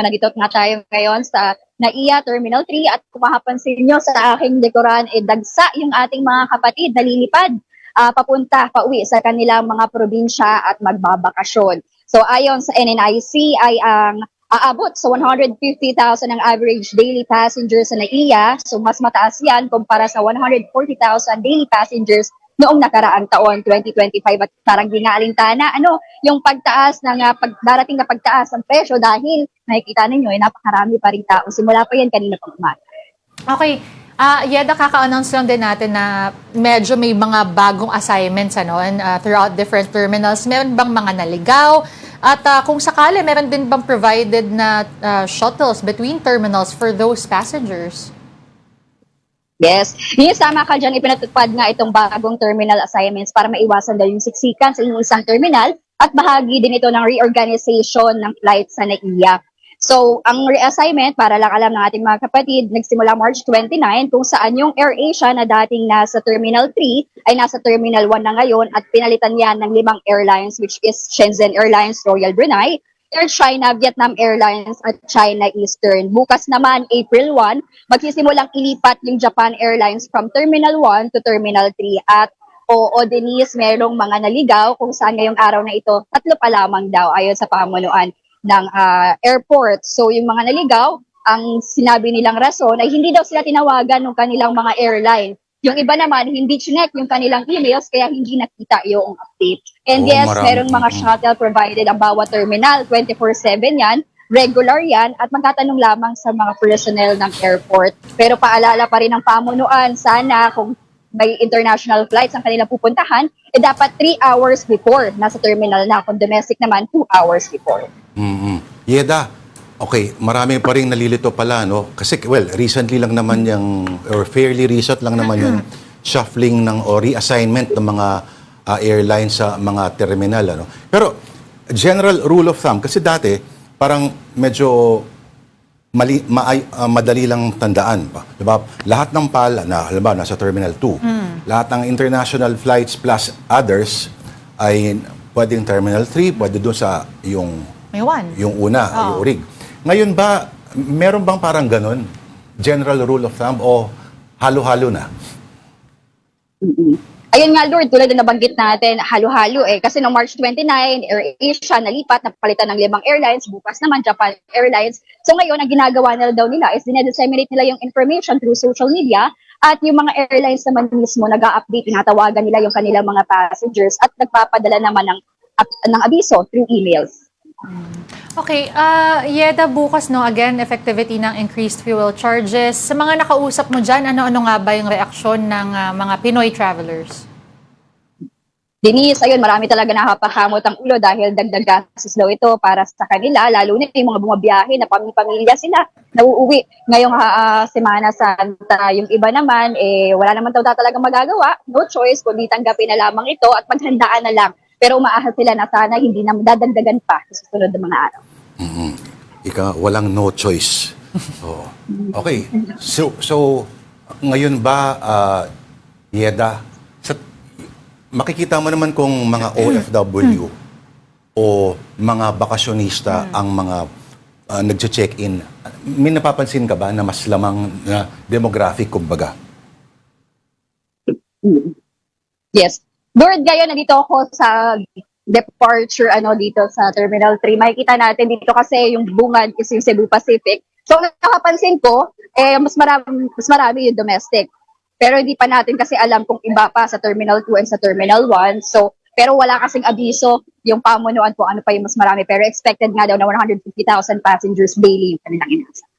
Nandito nga tayo ngayon sa NAIA Terminal 3 at kung mapapansin nyo sa aking likuran, dagsa yung ating mga kapatid na lilipad pauwi sa kanilang mga probinsya at magbabakasyon. So ayon sa NNIC ay ang aabot sa 150,000 ang average daily passengers sa NAIA. So mas mataas yan kumpara sa 140,000 daily passengers noong nakaraang taon, 2025. At parang di nga alintana, yung pagtaas ng darating na pagtaas ng presyo dahil nakikita ninyo, napakarami pa rin tao. Simula pa yan kanina pang umaga. Okay. Yeda, kaka-announce lang din natin na medyo may mga bagong assignments throughout different terminals. Meron bang mga naligaw? At kung sakali, meron din bang provided na shuttles between terminals for those passengers? Yes. Yes, tama ka dyan. Ipinatupad nga itong bagong terminal assignments para maiwasan daw yung siksikan sa isang terminal at bahagi din ito ng reorganization ng flights sa NAIA. So, ang reassignment, para lang alam ng ating mga kapatid, nagsimula March 29 kung saan yung AirAsia na dating nasa Terminal 3 ay nasa Terminal 1 na ngayon at pinalitan yan ng 5 airlines which is Shenzhen Airlines, Royal Brunei, Air China, Vietnam Airlines at China Eastern. Bukas naman, April 1, magsisimulang ilipat yung Japan Airlines from Terminal 1 to Terminal 3 at Denise, merong mga naligaw kung saan ngayong araw na ito, 3 pa lamang daw ayon sa pamunuan ng airport. So yung mga naligaw, ang sinabi nilang rason ay hindi daw sila tinawagan ng kanilang mga airline. Yung iba naman, hindi chinek yung kanilang emails kaya hindi nakita yung update. And yes, merong mga shuttle provided ang bawat terminal, 24/7 yan, regular yan, at magtatanong lamang sa mga personnel ng airport. Pero paalala pa rin ng pamunuan, sana kung may international flights ang kanilang pupuntahan, dapat 3 hours before nasa terminal na. Kung domestic naman, 2 hours before. Yeda, okay, marami pa rin nalilito pala, no? Kasi, recently lang naman or fairly recent lang naman yung shuffling o reassignment ng mga airlines sa mga terminal, ano? Pero, general rule of thumb, kasi dati, parang medyo madali lang tandaan pa. Diba? Lahat ng halimbawa, nasa Terminal 2, lahat ng international flights plus others ay pwedeng Terminal 3, pwede doon sa yung una, yung URIG. Ngayon ba, meron bang parang ganun? General rule of thumb o halo-halo na? Ayun nga, Lord, tulad na nabanggit natin, halo-halo Kasi noong March 29, AirAsia nalipat, napalitan ng 5 airlines, bukas naman Japan Airlines. So ngayon, ang ginagawa nila daw is dinedisseminate nila yung information through social media at yung mga airlines naman mismo nag-a-update, tinatawagan nila yung kanilang mga passengers at nagpapadala naman ng abiso through emails. Okay, Yeda, bukas again, effectivity ng increased fuel charges. Sa mga nakausap mo dyan, ano-ano nga ba yung reaksyon ng mga Pinoy travelers? Denise, ayun, marami talaga nakapakamot ang ulo dahil dagdag gastos daw ito para sa kanila, lalo na yung mga bumabiyahe na pamilya sila, nauuwi ngayong Semana Santa. Yung iba naman, wala naman daw talaga magagawa, no choice, kundi tanggapin na lamang ito at maghandaan na lang. Pero umaahas sila na sana hindi na dadagdagan pa sa susunod na mga araw. Walang no choice. Okay. So ngayon ba, Yeda, makikita mo naman kung mga OFW o mga bakasyonista ang mga nagche-check-in. May napapansin ka ba na mas lamang na demographic, kumbaga? Yes. Lord, ngayon, nandito ako sa departure dito sa Terminal 3. Makikita natin dito kasi yung bungad is yung Cebu Pacific. So, nakapansin ko, mas marami yung domestic. Pero hindi pa natin kasi alam kung iba pa sa Terminal 2 and sa Terminal 1. So, pero wala kasing abiso yung pamunuan kung ano pa yung mas marami. Pero expected nga daw na 150,000 passengers daily yung kanilang inasa.